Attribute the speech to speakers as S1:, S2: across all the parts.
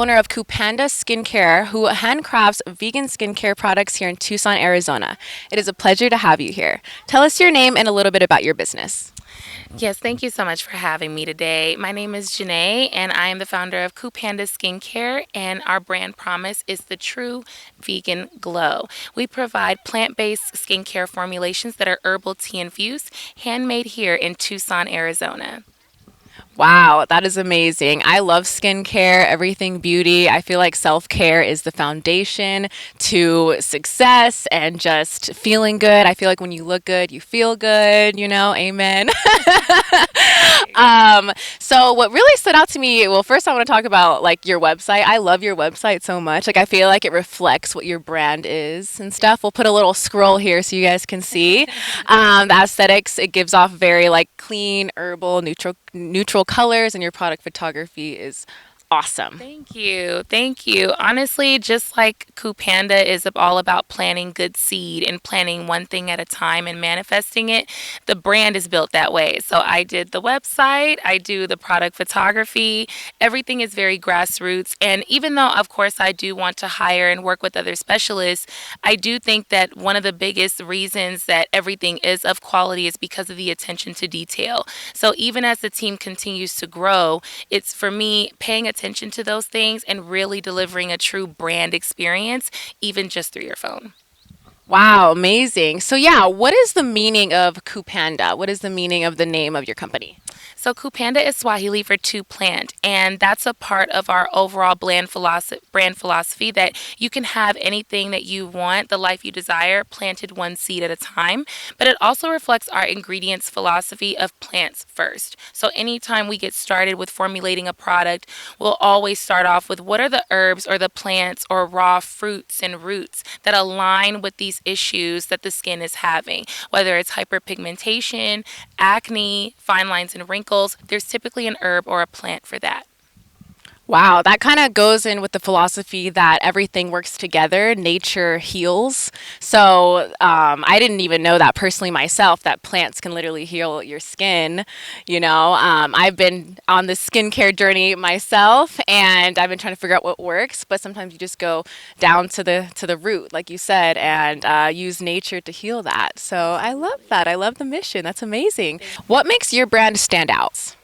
S1: owner of KuPanda Skincare, who handcrafts vegan skincare products here in Tucson, Arizona. It is a pleasure to have you here. Tell us your name and a little bit about your business.
S2: Yes, thank you so much for having me today. My name is Janae, and I am the founder of KuPanda Skincare, and our brand promise is the true vegan glow. We provide plant-based skincare formulations that are herbal tea infused, handmade here in Tucson, Arizona.
S1: Wow, that is amazing. I love skincare, everything beauty. I feel like self care is the foundation to success and just feeling good. I feel like when you look good, you feel good, amen. um, so, what really stood out to me, well, first I want to talk about like your website. I love your website so much. Like, I feel like it reflects what your brand is and stuff. We'll put a little scroll here so you guys can see. The aesthetics, it gives off very like clean, herbal, neutral colors, and your product photography is awesome.
S2: Thank you. Thank you. Honestly, just like KuPanda is all about planting good seed and planting one thing at a time and manifesting it, the brand is built that way. So I did the website, I do the product photography. Everything is very grassroots. And even though, of course, I do want to hire and work with other specialists, I do think that one of the biggest reasons that everything is of quality is because of the attention to detail. So even as the team continues to grow, it's for me paying attention to those things and really delivering a true brand experience, even just through your phone.
S1: Wow, amazing. So yeah, what is the meaning of Kupanda? What is the meaning of the name of your company?
S2: So KuPanda is Swahili for to plant, and that's a part of our overall brand philosophy that you can have anything that you want, the life you desire, planted one seed at a time. But it also reflects our ingredients philosophy of plants first. So anytime we get started with formulating a product, we'll always start off with what are the herbs or the plants or raw fruits and roots that align with these issues that the skin is having, whether it's hyperpigmentation, acne, fine lines and wrinkles. There's typically an herb or a plant for that.
S1: Wow, that kind of goes in with the philosophy that everything works together, nature heals. So I didn't even know that personally myself, that plants can literally heal your skin. I've been on this skincare journey myself, and I've been trying to figure out what works. But sometimes you just go down to the root, like you said, and use nature to heal that. So I love
S2: Absolutely.
S1: that. I love the mission. That's amazing.
S2: Thank
S1: What makes your brand stand out?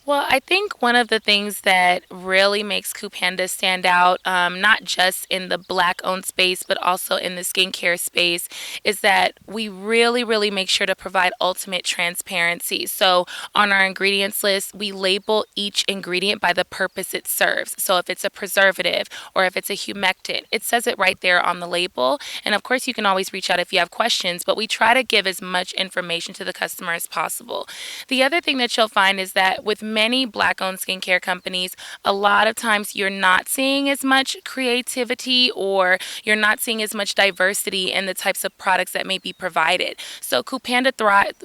S2: Well, I think one of the things that really makes KuPanda stand out, not just in the black owned space, but also in the skincare space, is that we really, really make sure to provide ultimate transparency. So, on our ingredients list, we label each ingredient by the purpose it serves. So, if it's a preservative or if it's a humectant, it says it right there on the label. And of course, you can always reach out if you have questions, but we try to give as much information to the customer as possible. The other thing that you'll find is that with many black owned skincare companies, a lot of times you're not seeing as much creativity or you're not seeing as much diversity in the types of products that may be provided. So KuPanda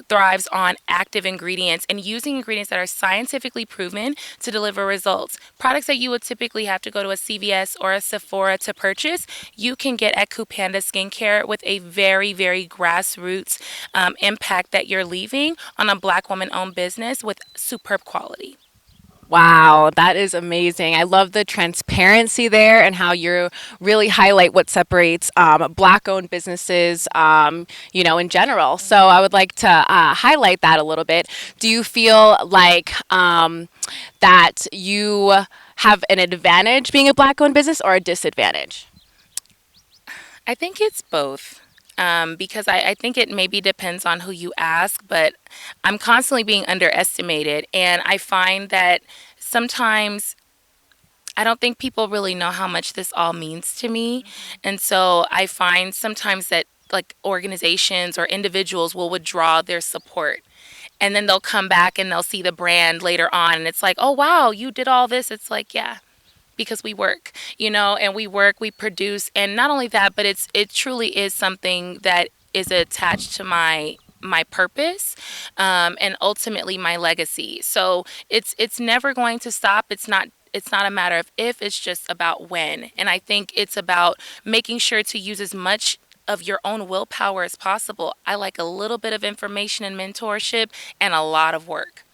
S2: thrives on active ingredients and using ingredients that are scientifically proven to deliver results. Products that you would typically have to go to a CVS or a Sephora to purchase, you can get at KuPanda Skincare with a very, very grassroots impact that you're leaving on a black woman owned business with superb quality.
S1: Wow, that is amazing. I love the transparency there and how you really highlight what separates black owned businesses, in general. So I would like to highlight that a little bit. Do you feel like that you have an advantage being a black owned business or a disadvantage?
S2: I think it's both. Because I think it maybe depends on who you ask, but I'm constantly being underestimated. And I find that sometimes I don't think people really know how much this all means to me. And so I find sometimes that like organizations or individuals will withdraw their support. And then they'll come back and they'll see the brand later on. And it's like, oh, wow, you did all this. It's like, yeah, because we work, and we work, we produce, and not only that, but it truly is something that is attached to my purpose, and ultimately my legacy. So it's never going to stop. It's not a matter of if, it's just about when. And I think it's about making sure to use as much of your own willpower as possible. I like a little bit of information and mentorship and a lot of work.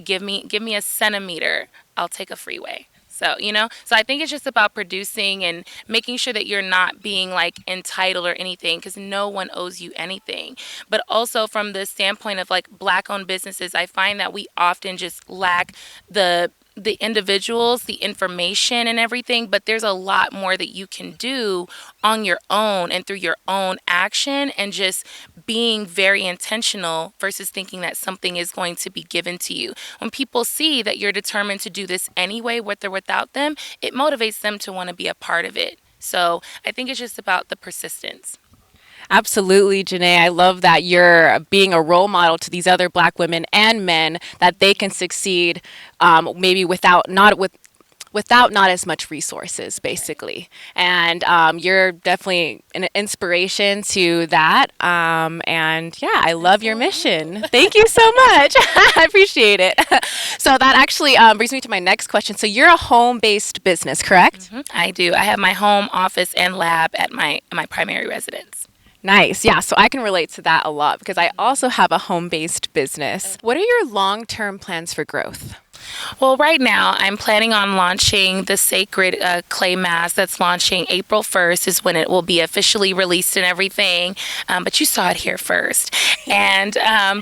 S2: Give me a centimeter, I'll take a freeway. So I think it's just about producing and making sure that you're not being like entitled or anything, because no one owes you anything. But also from the standpoint of like black owned businesses, I find that we often just lack the individuals, the information and everything, but there's a lot more that you can do on your own and through your own action and just being very intentional versus thinking that something is going to be given to you. When people see that you're determined to do this anyway, with or without them, it motivates them to want to be a part of it. So I think it's just about the persistence.
S1: Absolutely, Janae. I love that you're being a role model to these other Black women and men that they can succeed, maybe without not as much resources, basically. And you're definitely an inspiration to that. And yeah, I love your mission. Thank you so much. I appreciate it. So that actually brings me to my next question. So you're a home-based business, correct?
S2: I do. I have my home office and lab at my primary residence.
S1: Nice. Yeah. So I can relate to that a lot because I also have a home based business. What are your long term plans for growth?
S2: Well, right now I'm planning on launching the sacred clay mask that's launching April 1st is when it will be officially released and everything. But you saw it here first. And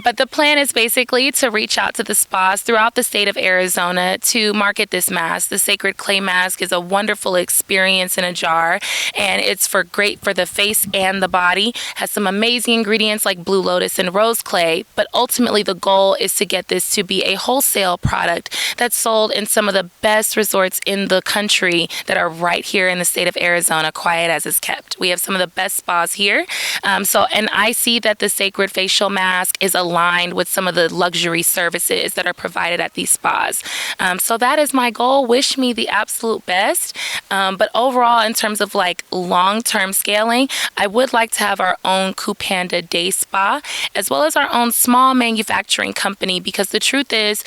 S2: but the plan is basically to reach out to the spas throughout the state of Arizona to market this mask. The sacred clay mask is a wonderful experience in a jar, and it's great for the face and the body. Has some amazing ingredients like blue lotus and rose clay, but ultimately the goal is to get this to be a wholesale product that's sold in some of the best resorts in the country that are right here in the state of Arizona, quiet as it's kept. We have some of the best spas here. And I see that the sacred facial mask is aligned with some of the luxury services that are provided at these spas. So that is my goal. Wish me the absolute best. But overall, in terms of like long-term scaling, I would like to have our own KuPanda day spa, as well as our own small manufacturing company, because the truth is,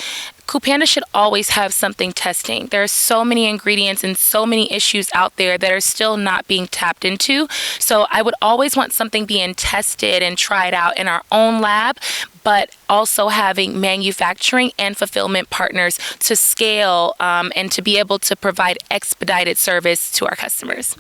S2: KuPanda should always have something testing. There are so many ingredients and so many issues out there that are still not being tapped into. So I would always want something being tested and tried out in our own lab, but also having manufacturing and fulfillment partners to scale and to be able to provide expedited service to our customers.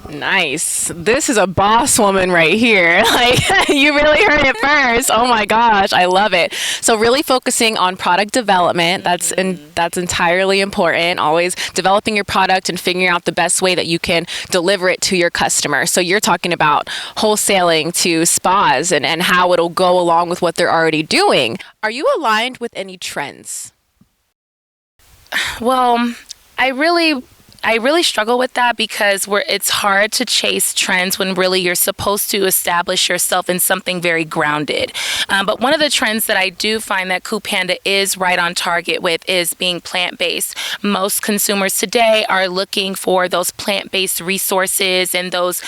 S1: Nice. This is a boss woman right here. Like you really heard it first. Oh my gosh, I love it. So really focusing on product development, that's entirely important. Always developing your product and figuring out the best way that you can deliver it to your customer. So you're talking about wholesaling to spas and how it'll go along with what they're already doing. Are you aligned with any trends?
S2: Well, I really struggle with that because it's hard to chase trends when really you're supposed to establish yourself in something very grounded. But one of the trends that I do find that KuPanda is right on target with is being plant-based. Most consumers today are looking for those plant-based resources and those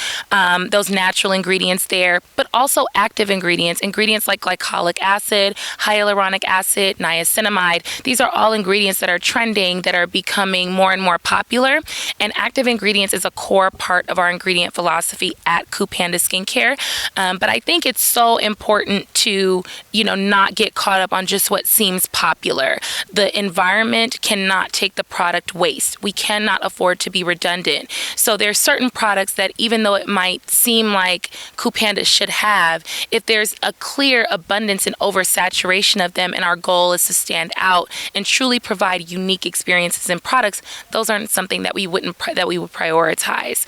S2: natural ingredients there, but also active ingredients like glycolic acid, hyaluronic acid, niacinamide. These are all ingredients that are trending, that are becoming more and more popular. And active ingredients is a core part of our ingredient philosophy at KuPanda Skincare. But I think it's so important to, not get caught up on just what seems popular. The environment cannot take the product waste. We cannot afford to be redundant. So there's certain products that even though it might seem like KuPanda should have, if there's a clear abundance and oversaturation of them and our goal is to stand out and truly provide unique experiences and products, those aren't something that we would prioritize,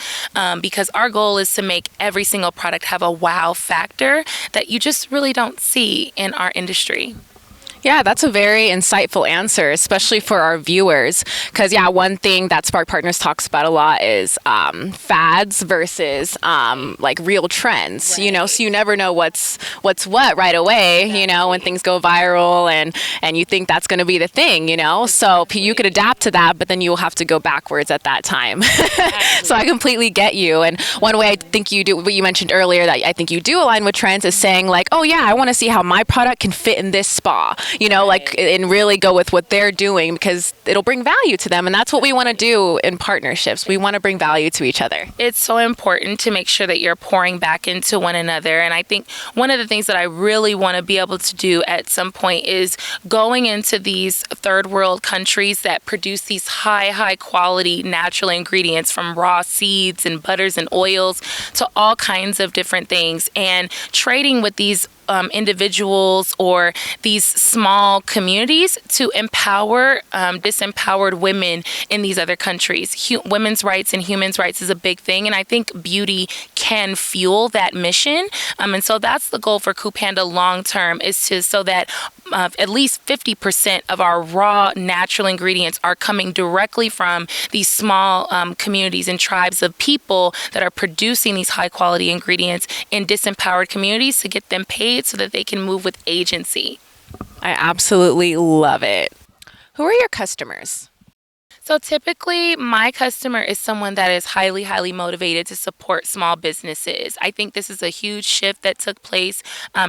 S2: because our goal is to make every single product have a wow factor that you just really don't see in our industry.
S1: Yeah, that's a very insightful answer, especially for our viewers. Because, one thing that Spark Partners talks about a lot is fads versus like real trends,
S2: Right.
S1: so you never know what's what right away, when things go viral and you think that's going to be the thing, So you could adapt to that, but then you'll have to go backwards at that time. So I completely get you. And one way I think you do, what you mentioned earlier, that I think you do align with trends is saying like, oh yeah, I want to see how my product can fit in this spa. like,
S2: Right.
S1: and really go with what they're doing because it'll bring value to them. And that's what we want to do in partnerships. We want to bring value to each other.
S2: It's so important to make sure that you're pouring back into one another. And I think one of the things that I really want to be able to do at some point is going into these third world countries that produce these high quality natural ingredients, from raw seeds and butters and oils to all kinds of different things, and trading with these individuals or these small communities to empower disempowered women in these other countries. Women's rights and human rights is a big thing, and I think beauty can fuel that mission. And so that's the goal for KuPanda long term, is to so that at least 50% of our raw natural ingredients are coming directly from these small communities and tribes of people that are producing these high quality ingredients in disempowered communities, to get them paid so that they can move with agency.
S1: I absolutely love it. Who are your customers?
S2: So typically, my customer is someone that is highly motivated to support small businesses. I think this is a huge shift that took place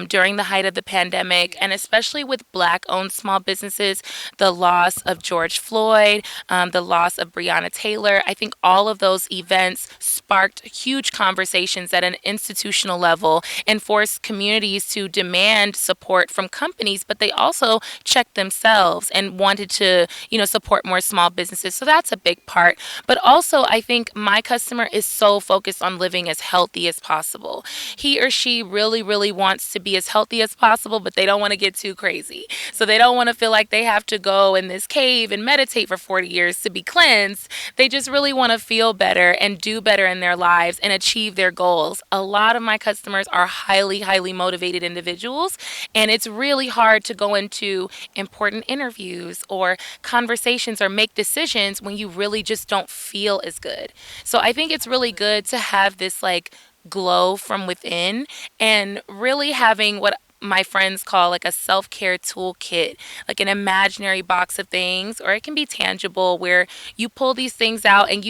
S2: during the height of the pandemic, and especially with Black-owned small businesses, the loss of George Floyd, the loss of Breonna Taylor. I think all of those events sparked huge conversations at an institutional level and forced communities to demand support from companies, but they also checked themselves and wanted to, support more small businesses. So that's a big part. But also, I think my customer is so focused on living as healthy as possible. He or she really wants to be as healthy as possible, but they don't want to get too crazy. So they don't want to feel like they have to go in this cave and meditate for 40 years to be cleansed. They just really want to feel better and do better in their lives and achieve their goals. A lot of my customers are highly motivated individuals, and it's really hard to go into important interviews or conversations or make decisions when you really just don't feel as good. So I think it's really good to have this like glow from within, and really having what my friends call like a self-care toolkit, like an imaginary box of things, or it can be tangible, where you pull these things out and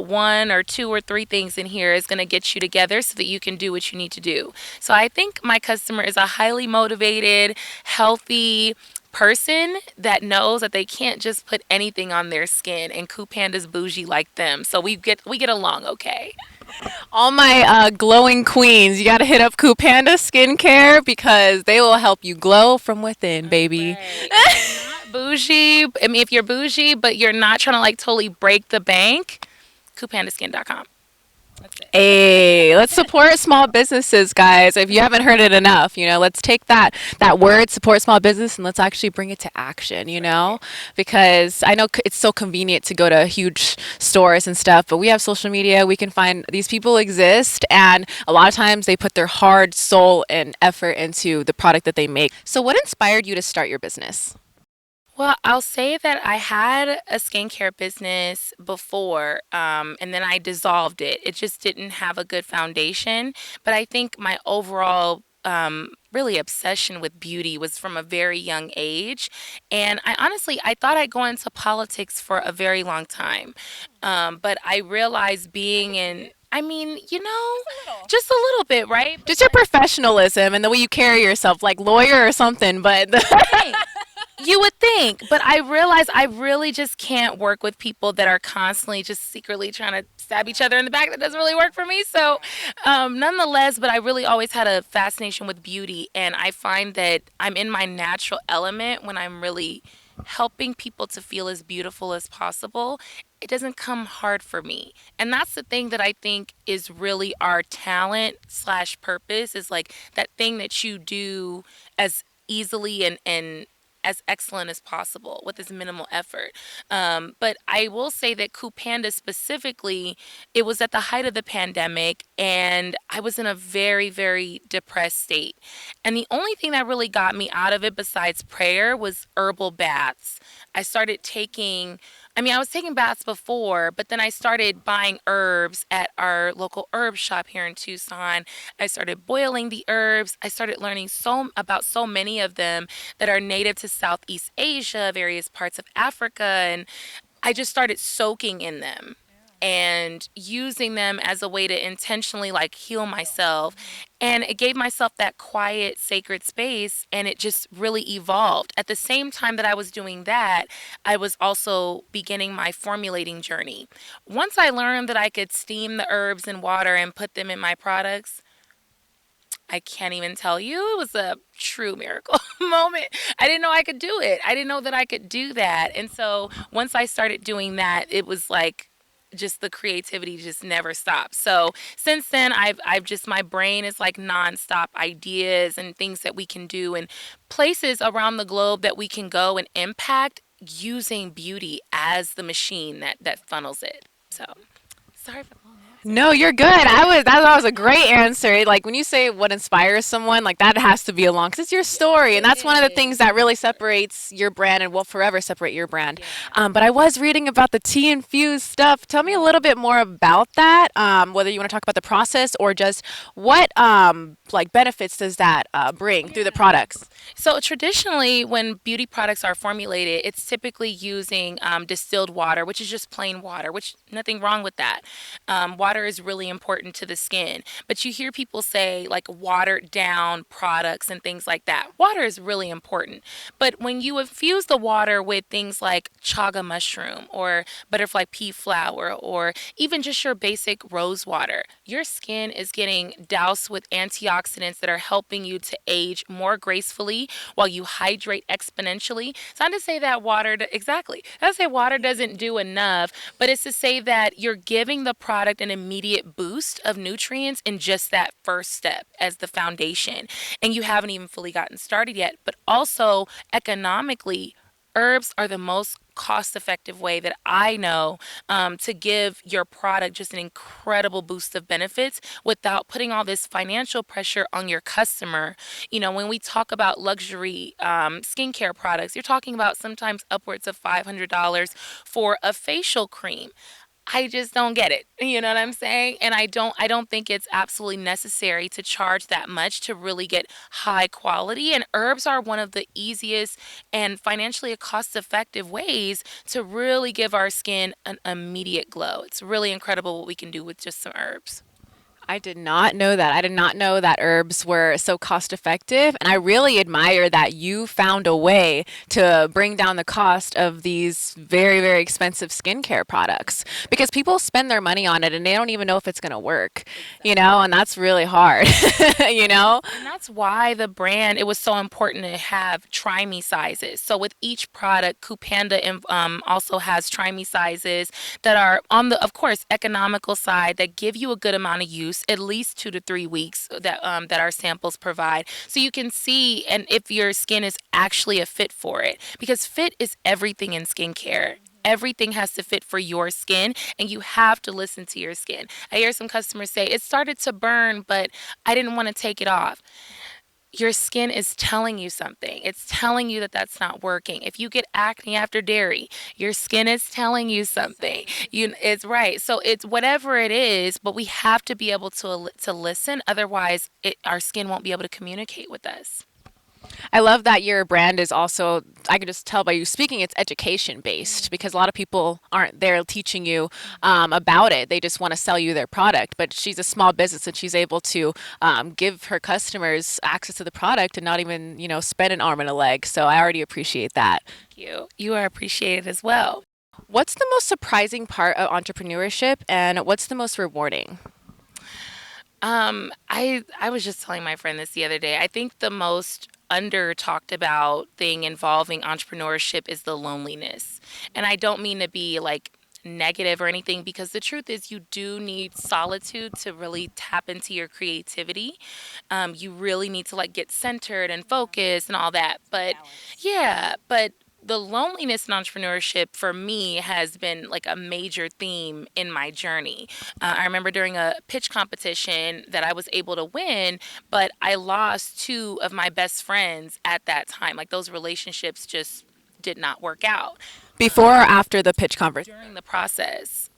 S2: one or two or three things in here is going to get you together so that you can do what you need to do. So I think my customer is a highly motivated, healthy person that knows that they can't just put anything on their skin, and KuPanda's bougie like them. So we get along okay.
S1: All my glowing queens, you got to hit up KuPanda Skincare because they will help you glow from within, baby.
S2: Right. If you're not bougie, I mean, if you're bougie but you're not trying to like totally break the bank, KuPandaskin.com. That's it.
S1: Hey, let's support small businesses, guys. If you haven't heard it enough, let's take that word, support small business, and let's actually bring it to action, because I know it's so convenient to go to huge stores and stuff, but we have social media. We can find these people exist, and a lot of times they put their hard soul and effort into the product that they make. So what inspired you to start your business?
S2: Well, I'll say that I had a skincare business before, and then I dissolved it. It just didn't have a good foundation. But I think my overall really obsession with beauty was from a very young age. And I thought I'd go into politics for a very long time. But I realized being in, I mean, just a little bit, right?
S1: Just your professionalism and the way you carry yourself, like lawyer or something, but
S2: Right. You would think, but I realize I really just can't work with people that are constantly just secretly trying to stab each other in the back. That doesn't really work for me. So, nonetheless, but I really always had a fascination with beauty, and I find that I'm in my natural element when I'm really helping people to feel as beautiful as possible. It doesn't come hard for me. And that's the thing that I think is really our talent slash purpose, is like that thing that you do as easily and as excellent as possible with as minimal effort. But I will say that KuPanda specifically, it was at the height of the pandemic, and I was in a very depressed state. And the only thing that really got me out of it besides prayer was herbal baths. I started taking I was taking baths before, but then I started buying herbs at our local herb shop here in Tucson. I started boiling the herbs. I started learning about so many of them that are native to Southeast Asia, various parts of Africa, and I just started soaking in them. and using them as a way to intentionally like heal myself. And it gave myself that quiet, sacred space, and it just really evolved. At the same time that I was doing that, I was also beginning my formulating journey. Once I learned that I could steam the herbs in water and put them in my products, I can't even tell you. It was a true miracle moment. I didn't know I could do it. I didn't know that I could do that. And so once I started doing that, it was like just the creativity just never stopped. So since then, I've just, my brain is like nonstop ideas and things that we can do and places around the globe that we can go and impact using beauty as the machine that funnels it. So sorry for the long answer.
S1: No, you're good. That was a great answer. Like when you say what inspires someone, like that has to be along because it's your story, and
S2: It
S1: that's one of the
S2: is.
S1: things that really separates your brand and will forever separate your brand.
S2: Yeah.
S1: But I was reading about the tea infused stuff. Tell me a little bit more about that. Whether you want to talk about the process or just what like benefits does that bring through the products.
S2: So traditionally, when beauty products are formulated, it's typically using distilled water, which is just plain water, which nothing wrong with that. Water is really important to the skin, but you hear people say like watered down products and things like that. Water is really important, but when you infuse the water with things like chaga mushroom or butterfly pea flower or even just your basic rose water, your skin is getting doused with antioxidants that are helping you to age more gracefully while you hydrate exponentially. It's not to say that exactly, not to say water doesn't do enough, but it's to say that you're giving the product an immediate boost of nutrients in just that first step as the foundation. And you haven't even fully gotten started yet, but also economically, herbs are the most cost effective way that I know to give your product just an incredible boost of benefits without putting all this financial pressure on your customer. You know, when we talk about luxury skincare products, you're talking about sometimes upwards of $500 for a facial cream. I just don't get it. You know what I'm saying? And I don't think it's absolutely necessary to charge that much to really get high quality. And herbs are one of the easiest and financially cost-effective ways to really give our skin an immediate glow. It's really incredible what we can do with just some herbs.
S1: I did not know that. I did not know that herbs were so cost effective. And I really admire that you found a way to bring down the cost of these very, very expensive skincare products because people spend their money on it and they don't even know if it's going to work, and that's really hard, you know?
S2: And that's why the brand, it was so important to have try me sizes. So with each product, KuPanda also has try me sizes that are on the, of course, economical side that give you a good amount of use, at least 2 to 3 weeks that our samples provide. So you can see and if your skin is actually a fit for it. Because fit is everything in skincare. Everything has to fit for your skin, and you have to listen to your skin. I hear some customers say, it started to burn, but I didn't want to take it off. Your skin is telling you something. It's telling you that that's not working. If you get acne after dairy, your skin is telling you something. It's right. So it's whatever it is, but we have to be able to listen. Otherwise, our skin won't be able to communicate with us.
S1: I love that your brand is also, I can just tell by you speaking, it's education based because a lot of people aren't there teaching you about it. They just want to sell you their product. But she's a small business and she's able to give her customers access to the product and not even, spend an arm and a leg. So I already appreciate that.
S2: Thank you. You are appreciated as well.
S1: What's the most surprising part of entrepreneurship and what's the most rewarding?
S2: I was just telling my friend this the other day. I think the most under talked about thing involving entrepreneurship is the loneliness. And I don't mean to be like negative or anything because the truth is you do need solitude to really tap into your creativity. You really need to like get centered and focused and all that. But yeah, but the loneliness in entrepreneurship for me has been like a major theme in my journey. I remember during a pitch competition that I was able to win, but I lost two of my best friends at that time. Like those relationships just did not work out
S1: Before or after the pitch conference?
S2: during the process.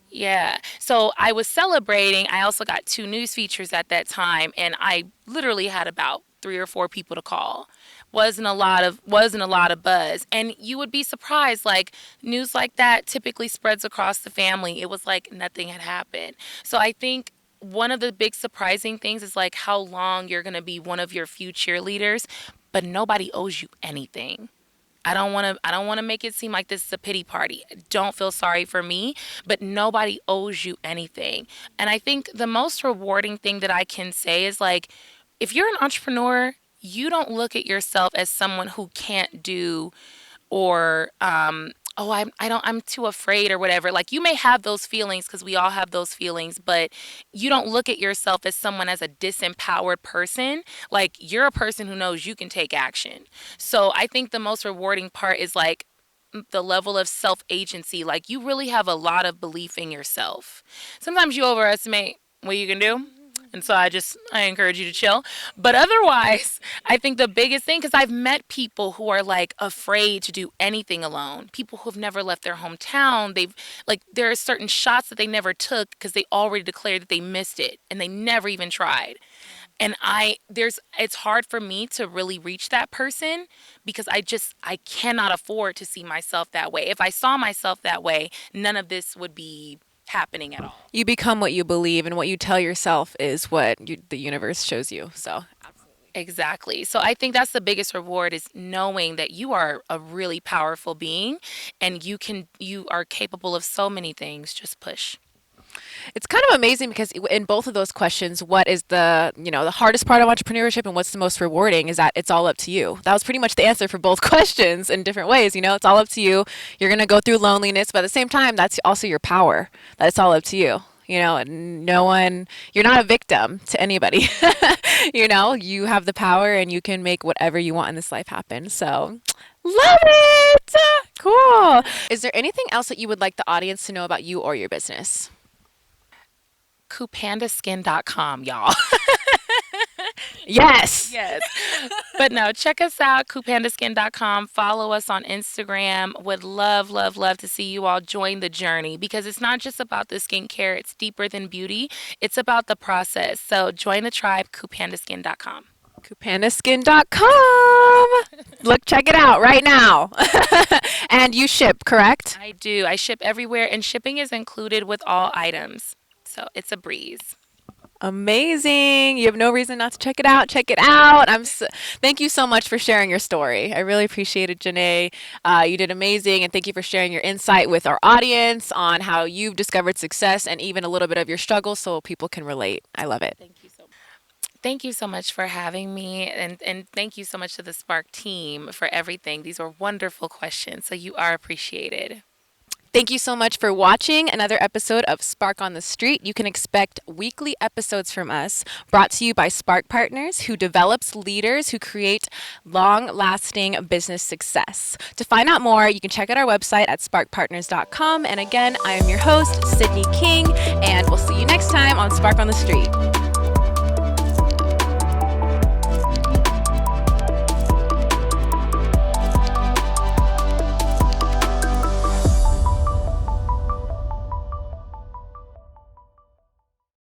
S2: Yeah. So I was celebrating. I also got two news features at that time, and I literally had about 3 or 4 people to call. wasn't a lot of buzz. And you would be surprised, like news like that typically spreads across the family. It was like nothing had happened. So I think one of the big surprising things is like how long you're going to be one of your few cheerleaders, but nobody owes you anything. I don't want to make it seem like this is a pity party. Don't feel sorry for me, but nobody owes you anything. And I think the most rewarding thing that I can say is like if you're an entrepreneur, you don't look at yourself as someone who can't do or oh I'm too afraid or whatever. Like you may have those feelings because we all have those feelings, but you don't look at yourself as someone as a disempowered person. Like you're a person who knows you can take action. So I think the most rewarding part is like the level of self agency. Like you really have a lot of belief in yourself. Sometimes you overestimate what you can do. And so I encourage you to chill. But otherwise, I think the biggest thing, because I've met people who are like afraid to do anything alone. People who've never left their hometown. There are certain shots that they never took because they already declared that they missed it and they never even tried. And it's hard for me to really reach that person because I cannot afford to see myself that way. If I saw myself that way, none of this would be happening at all.
S1: You become what you believe, and what you tell yourself is what the universe shows you. So,
S2: Exactly. So I think that's the biggest reward is knowing that you are a really powerful being and you are capable of so many things. Just push.
S1: it's kind of amazing because in both of those questions, what is the hardest part of entrepreneurship and what's the most rewarding is that it's all up to you. That was pretty much the answer for both questions in different ways. It's all up to you. You're going to go through loneliness, but at the same time, that's also your power. That it's all up to you. And no one, you're not a victim to anybody. You have the power and you can make whatever you want in this life happen. So, love it. Cool. Is there anything else that you would like the audience to know about you or your business?
S2: KuPandaskin.com, y'all.
S1: Yes.
S2: Yes. But no, check us out, KuPandaskin.com. Follow us on Instagram. Would love, love, love to see you all join the journey because it's not just about the skincare, it's deeper than beauty. It's about the process. So join the tribe, KuPandaskin.com.
S1: KuPandaskin.com. Look, check it out right now. And you ship, correct?
S2: I do. I ship everywhere, and shipping is included with all items. So it's a breeze.
S1: Amazing. You have no reason not to check it out. Check it out. Thank you so much for sharing your story. I really appreciate it, Janae. You did amazing. And thank you for sharing your insight with our audience on how you've discovered success and even a little bit of your struggle so people can relate. I love it.
S2: Thank you so much. Thank you so much for having me. And thank you so much to the Spark team for everything. These were wonderful questions. So you are appreciated.
S1: Thank you so much for watching another episode of Spark on the Street. You can expect weekly episodes from us brought to you by Spark Partners, who develops leaders who create long-lasting business success. To find out more, you can check out our website at sparkpartners.com. And again, I am your host, Sydney King, and we'll see you next time on Spark on the Street.